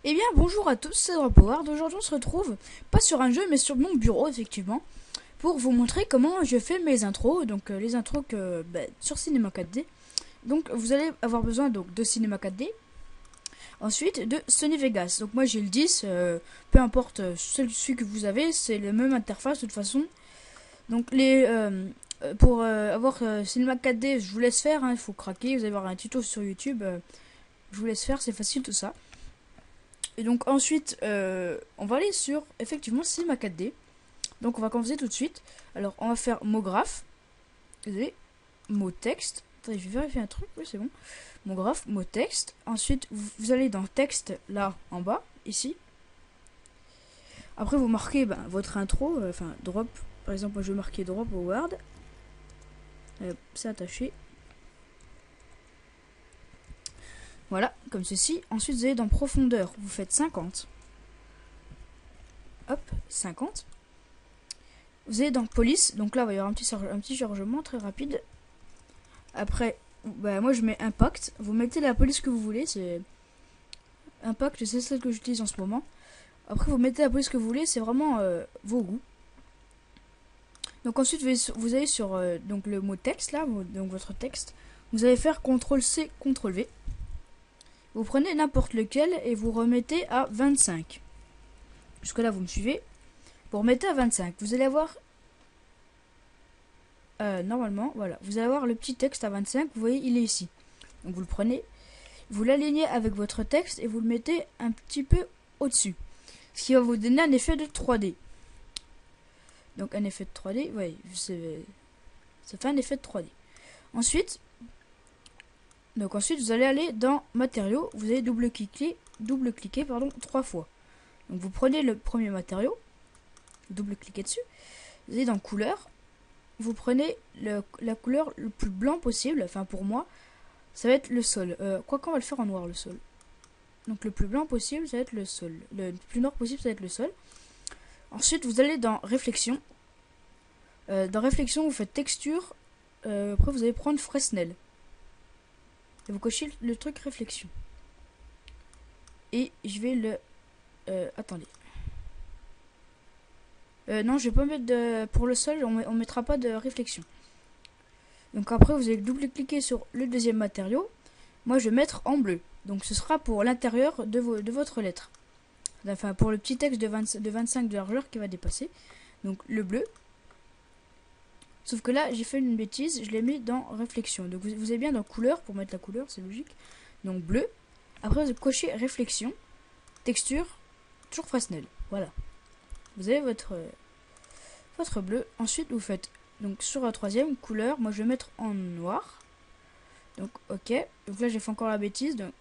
Eh bien, bonjour à tous, c'est Dropoward. Aujourd'hui, on se retrouve, pas sur un jeu, mais sur mon bureau, effectivement, pour vous montrer comment je fais mes intros. Donc, les intros sur Cinema 4D. Donc, vous allez avoir besoin de Cinema 4D. Ensuite, de Sony Vegas. Donc, moi, j'ai le 10. Peu importe celui que vous avez, c'est la même interface, de toute façon. Donc, pour avoir Cinema 4D, je vous laisse faire. Il faut craquer. Vous allez avoir un tuto sur YouTube. Je vous laisse faire, c'est facile tout ça. Et donc ensuite, on va aller sur effectivement Cinema 4D. Donc on va commencer tout de suite. Alors on va faire mot graphe. Désolé. Mot texte. Attendez, je vais vérifier un truc. Oui, c'est bon. Mot graphe, mot texte. Ensuite, vous allez dans texte là en bas, ici. Après, vous marquez votre intro. Enfin, drop. Par exemple, moi je vais marquer drop au Word. C'est attaché. Voilà, comme ceci. Ensuite, vous allez dans profondeur. Vous faites 50. Hop, 50. Vous allez dans police. Donc là, il va y avoir un petit chargement très rapide. Après, moi je mets impact. Vous mettez la police que vous voulez. C'est impact, c'est celle que j'utilise en ce moment. Après, vous mettez la police que vous voulez. C'est vraiment vos goûts. Donc ensuite, vous allez sur donc le mot texte là, donc votre texte. Vous allez faire CTRL-C, CTRL-V. Vous prenez n'importe lequel et vous remettez à 25. Jusque là, vous me suivez. Vous remettez à 25. Vous allez avoir... normalement, voilà. Vous allez avoir le petit texte à 25. Vous voyez, il est ici. Donc vous le prenez. Vous l'alignez avec votre texte et vous le mettez un petit peu au-dessus. Ce qui va vous donner un effet de 3D. Donc un effet de 3D, oui, ça fait un effet de 3D. Ensuite, vous allez aller dans matériaux, vous allez double-cliquer 3 fois. Donc vous prenez le premier matériau, double-cliquez dessus, vous allez dans couleur, vous prenez la couleur le plus blanc possible, enfin pour moi, ça va être le sol. Quoi qu'on va le faire en noir le sol. Donc le plus blanc possible, ça va être le sol. Le plus noir possible, ça va être le sol. Ensuite, vous allez dans réflexion. Dans réflexion, vous faites texture. Après, vous allez prendre Fresnel. Et vous cochez le truc réflexion. Et je vais le... attendez. Non, je vais pas mettre pour le sol, on mettra pas de réflexion. Donc après, vous allez double-cliquer sur le deuxième matériau. Moi, je vais mettre en bleu. Donc ce sera pour l'intérieur de votre lettre. Enfin, pour le petit texte de 25 de largeur qui va dépasser. Donc le bleu. Sauf que là, j'ai fait une bêtise, je l'ai mis dans réflexion. Donc vous avez bien dans couleur, pour mettre la couleur, c'est logique. Donc bleu. Après, vous cochez réflexion, texture, toujours Fresnel. Voilà. Vous avez votre bleu. Ensuite, vous faites, donc sur la troisième, couleur, moi je vais mettre en noir. Donc ok. Donc là, j'ai fait encore la bêtise, donc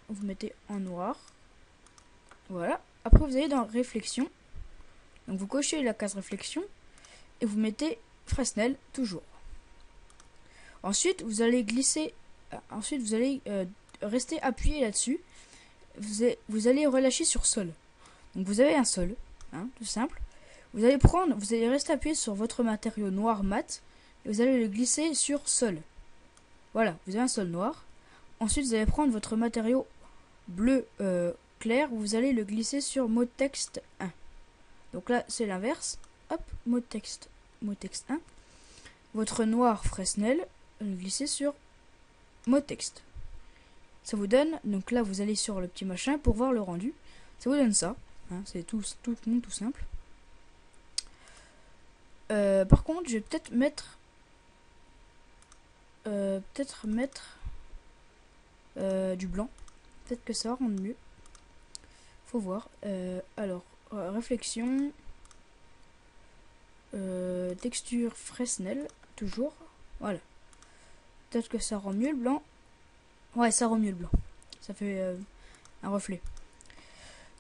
vous mettez en noir. Voilà. Après, vous allez dans réflexion. Donc vous cochez la case réflexion et vous mettez Fresnel toujours. Ensuite, vous allez glisser. Ensuite, vous allez rester appuyé là-dessus. Vous allez relâcher sur sol. Donc vous avez un sol, tout simple. Vous allez rester appuyé sur votre matériau noir mat et vous allez le glisser sur sol. Voilà, vous avez un sol noir. Ensuite, vous allez prendre votre matériau bleu clair, vous allez le glisser sur mot texte 1. Donc là, c'est l'inverse. Hop, mot texte 1. Votre noir Fresnel, le glisser sur mot texte. Ça vous donne, donc là, vous allez sur le petit machin pour voir le rendu. Ça vous donne ça. C'est tout simple. Par contre, je vais peut-être mettre du blanc. Peut-être que ça va rendre mieux. Faut voir. Alors, réflexion. Texture Fresnel. Toujours. Voilà. Peut-être que ça rend mieux le blanc. Ouais, ça rend mieux le blanc. Ça fait un reflet.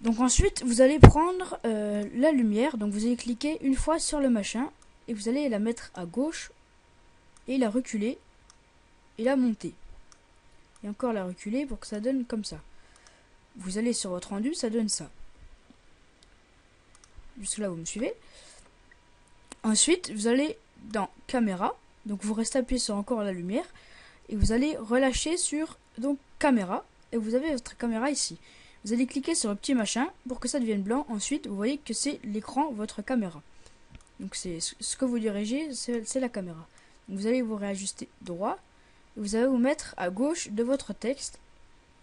Donc ensuite, vous allez prendre la lumière. Donc vous allez cliquer une fois sur le machin. Et vous allez la mettre à gauche. Et la reculer. Et la monter. Et encore la reculer pour que ça donne comme ça. Vous allez sur votre rendu, ça donne ça. Jusque là, vous me suivez. Ensuite, vous allez dans caméra. Donc vous restez appuyé sur encore la lumière. Et vous allez relâcher sur donc caméra. Et vous avez votre caméra ici. Vous allez cliquer sur le petit machin pour que ça devienne blanc. Ensuite, vous voyez que c'est l'écran, votre caméra. Donc c'est ce que vous dirigez, c'est la caméra. Donc, vous allez vous réajuster droit. Vous allez vous mettre à gauche de votre texte.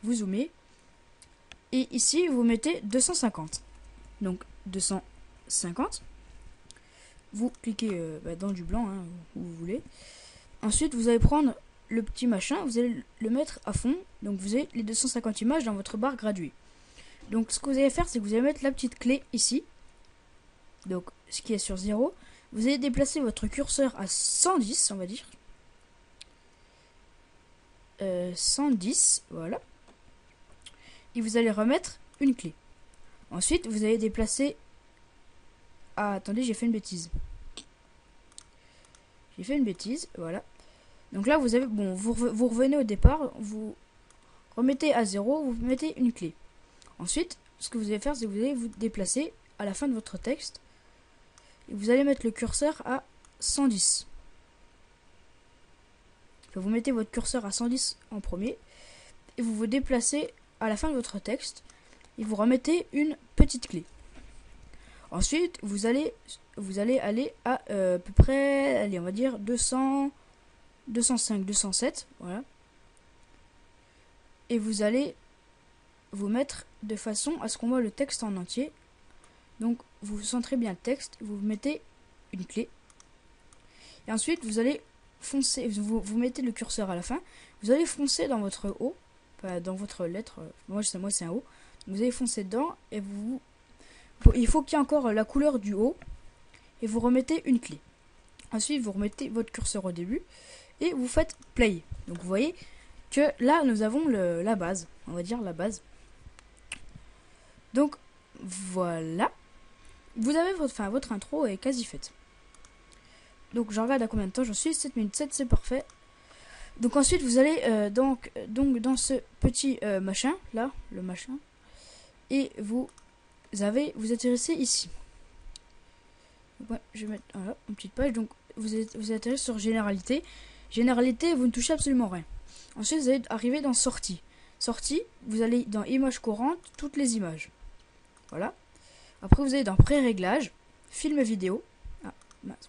Vous zoomez. Et ici, vous mettez 250. Donc 250. Vous cliquez dans du blanc, hein, où vous voulez. Ensuite, vous allez prendre le petit machin, vous allez le mettre à fond. Donc vous avez les 250 images dans votre barre graduée. Donc ce que vous allez faire, c'est que vous allez mettre la petite clé ici. Donc ce qui est sur 0. Vous allez déplacer votre curseur à 110, on va dire. 110, voilà. Et vous allez remettre une clé. Ensuite, vous allez déplacer... Ah, attendez, j'ai fait une bêtise. Voilà. Donc là, vous avez... Bon, vous revenez au départ, vous remettez à 0, vous mettez une clé. Ensuite, ce que vous allez faire, c'est que vous allez vous déplacer à la fin de votre texte. Et vous allez mettre le curseur à 110. Enfin, vous mettez votre curseur à 110 en premier. Et vous vous déplacez à la fin de votre texte. Et vous remettez une petite clé. Ensuite, vous allez aller à peu près, allez, on va dire 200, 205, 207, voilà. Et vous allez vous mettre de façon à ce qu'on voit le texte en entier. Donc, vous centrez bien le texte, vous mettez une clé. Et ensuite, vous allez foncer, vous mettez le curseur à la fin. Vous allez foncer dans votre O, dans votre lettre, moi c'est un O. Vous allez foncer dedans et il faut qu'il y ait encore la couleur du O. Et vous remettez une clé. Ensuite, vous remettez votre curseur au début. Et vous faites play. Donc vous voyez que là, nous avons la base. On va dire la base. Donc voilà. Vous avez votre intro est quasi faite. Donc je regarde à combien de temps j'en suis. 7 minutes 7, c'est parfait. Donc ensuite, vous allez donc dans ce petit machin, là, le machin. Et vous atterrissez ici. Ouais, je vais mettre voilà, une petite page. Donc vous atterrissez sur généralité. Généralité, vous ne touchez absolument rien. Ensuite, vous allez arriver dans sortie. Sortie, vous allez dans images courantes, toutes les images. Voilà. Après, vous allez dans pré-réglage, film vidéo. Ah,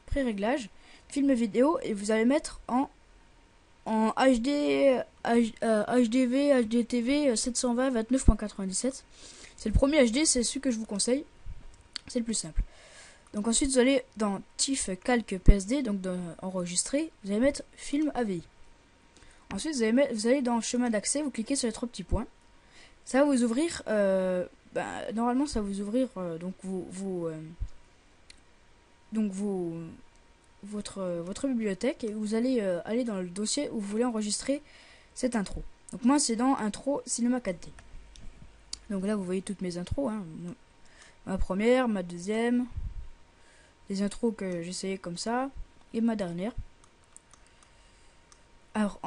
pré-réglage, film vidéo. Et vous allez mettre en HD, HDV, HDTV 720 29.97. C'est le premier HD, c'est celui que je vous conseille. C'est le plus simple. Donc ensuite, vous allez dans TIFF Calque PSD, donc dans enregistrer, vous allez mettre film AVI. Ensuite, vous allez dans chemin d'accès, vous cliquez sur les 3 petits points. Ça va vous ouvrir, normalement, ça va vous ouvrir votre bibliothèque et vous allez aller dans le dossier où vous voulez enregistrer cette intro. Donc moi, c'est dans intro Cinema 4D. Donc là, vous voyez toutes mes intros, hein. Ma première, ma deuxième, les intros que j'essayais comme ça, et ma dernière. Alors,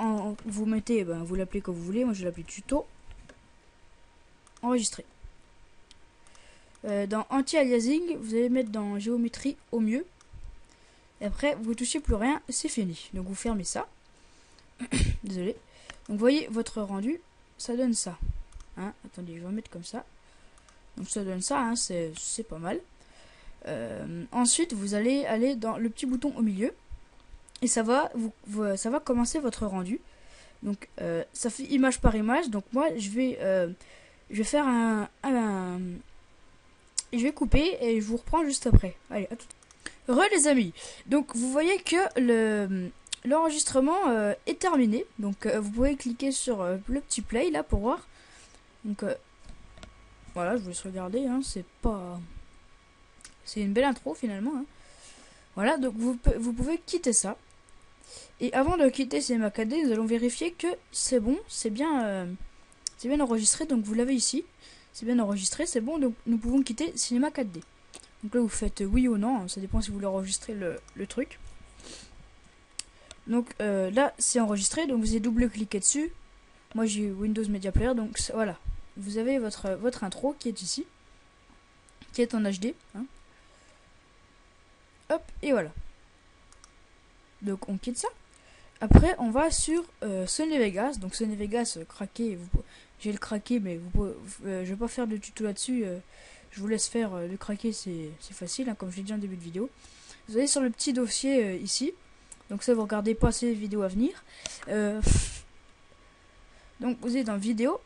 vous mettez, vous l'appelez comme vous voulez, moi je l'appelle tuto. Enregistrer. Dans anti-aliasing, vous allez mettre dans géométrie au mieux. Et après, vous ne touchez plus rien, c'est fini. Donc vous fermez ça. Désolé. Donc vous voyez votre rendu, ça donne ça. Hein, attendez, je vais mettre comme ça. Donc ça donne ça, hein, c'est pas mal. Ensuite, vous allez aller dans le petit bouton au milieu. Et ça va commencer votre rendu. Donc ça fait image par image. Donc moi, je vais faire je vais couper et je vous reprends juste après. Allez, à tout. Les amis. Donc vous voyez que l'enregistrement est terminé. Donc vous pouvez cliquer sur le petit play là pour voir. Donc voilà, je vous laisse regarder, hein, c'est une belle intro finalement, hein. Voilà, donc vous pouvez quitter ça. Et avant de quitter Cinema 4D, nous allons vérifier que c'est bon, c'est bien enregistré. Donc vous l'avez ici, c'est bien enregistré, c'est bon. Donc nous pouvons quitter Cinema 4D. Donc là vous faites oui ou non, hein, ça dépend si vous voulez enregistrer le truc. Donc là c'est enregistré, donc vous allez double-cliquer dessus. Moi j'ai Windows Media Player, donc voilà. Vous avez votre intro qui est ici, qui est en HD, hein. Hop, et voilà. Donc on quitte ça. Après on va sur Sony Vegas. Donc Sony Vegas, craqué, j'ai le craquer, mais je vais pas faire de tuto là-dessus. Je vous laisse faire le craquer, c'est facile, hein, comme je l'ai dit en début de vidéo. Vous allez sur le petit dossier ici. Donc ça, vous regardez pas ces vidéos à venir. Donc vous êtes dans vidéo.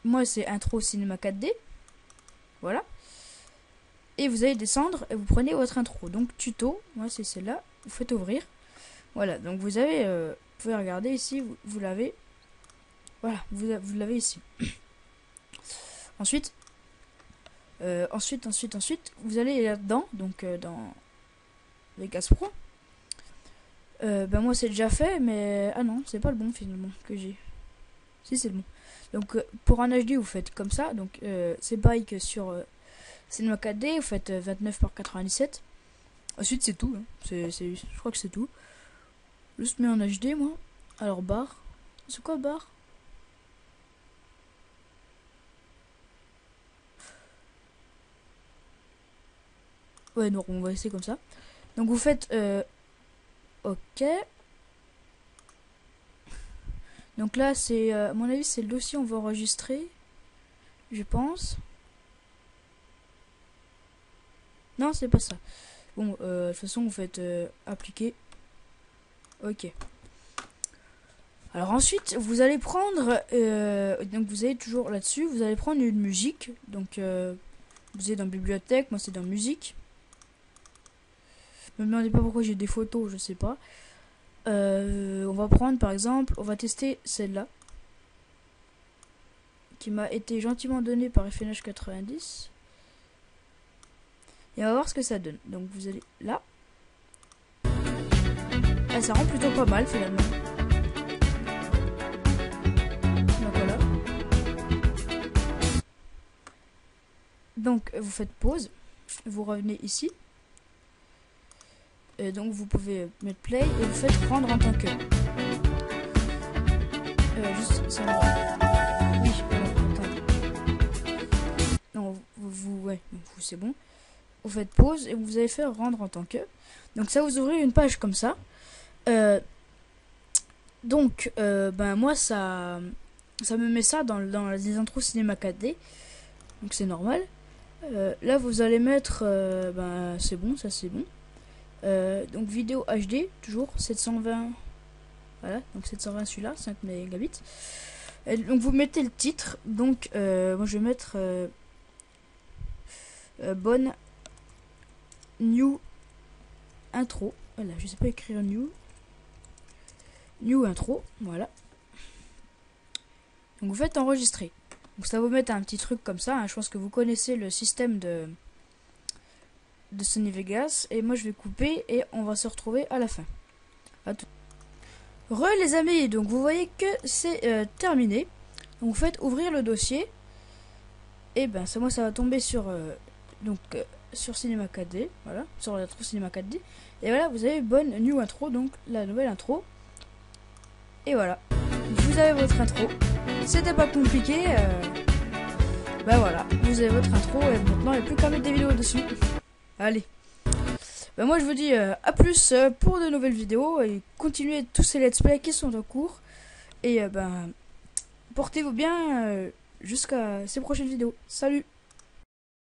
Moi, c'est intro cinéma 4D. Voilà. Et vous allez descendre et vous prenez votre intro. Donc tuto, moi c'est celle-là. Vous faites ouvrir. Voilà. Donc vous avez, vous pouvez regarder ici. Vous l'avez. Voilà. Vous l'avez ici. Ensuite, vous allez là-dedans. Donc dans Vegas Pro. Ben moi c'est déjà fait, mais ah non, c'est pas le bon finalement que j'ai. Si, c'est le bon. Donc pour un HD vous faites comme ça. Donc c'est pareil que sur Cinema 4D, vous faites 29 par 97. Ensuite c'est tout, hein. Je crois que c'est tout. Juste mets en HD moi. Alors barre. C'est quoi barre? Ouais non, on va essayer comme ça. Donc vous faites ok. Donc là c'est à mon avis c'est le dossier on va enregistrer. Je pense. Non c'est pas ça. Bon de toute façon vous faites appliquer. Ok. Alors ensuite vous allez prendre donc vous allez toujours là-dessus. Vous allez prendre une musique. Donc vous êtes dans bibliothèque. Moi c'est dans musique. Me demandez pas pourquoi j'ai des photos, je sais pas. On va prendre par exemple, on va tester celle-là qui m'a été gentiment donnée par FNH 90 et on va voir ce que ça donne. Donc vous allez là. Ah, ça rend plutôt pas mal finalement. Donc voilà. Donc vous faites pause, vous revenez ici. Donc vous pouvez mettre play et vous faites rendre en tant que. Juste ça. Oui, attendez. Non, ouais, c'est bon. Vous faites pause et vous allez faire rendre en tant que. Donc ça vous ouvrez une page comme ça. Donc ben moi ça me met ça dans les intros cinéma 4D. Donc c'est normal. Là vous allez mettre ben c'est bon, ça c'est bon. Donc vidéo HD, toujours 720. Voilà, donc 720 celui-là, 5 mégabits. Et donc vous mettez le titre. Donc moi je vais mettre bonne new intro. Voilà, je sais pas écrire new intro. Voilà. Donc vous faites enregistrer. Donc ça va vous mettre un petit truc comme ça, hein. Je pense que vous connaissez le système de Sony Vegas. Et moi je vais couper et on va se retrouver à la fin. À tout. Les amis, donc vous voyez que c'est terminé. Donc vous faites ouvrir le dossier. Et ben ça, moi ça va tomber sur sur Cinema 4D. Voilà, sur l'intro Cinema 4D. Et voilà, vous avez bonne new intro, donc la nouvelle intro. Et voilà, vous avez votre intro. C'était pas compliqué. Ben voilà, vous avez votre intro et maintenant il n'y a plus qu'à mettre des vidéos dessus. Allez. Ben moi je vous dis à plus pour de nouvelles vidéos et continuez tous ces let's play qui sont en cours. Et ben portez-vous bien jusqu'à ces prochaines vidéos. Salut.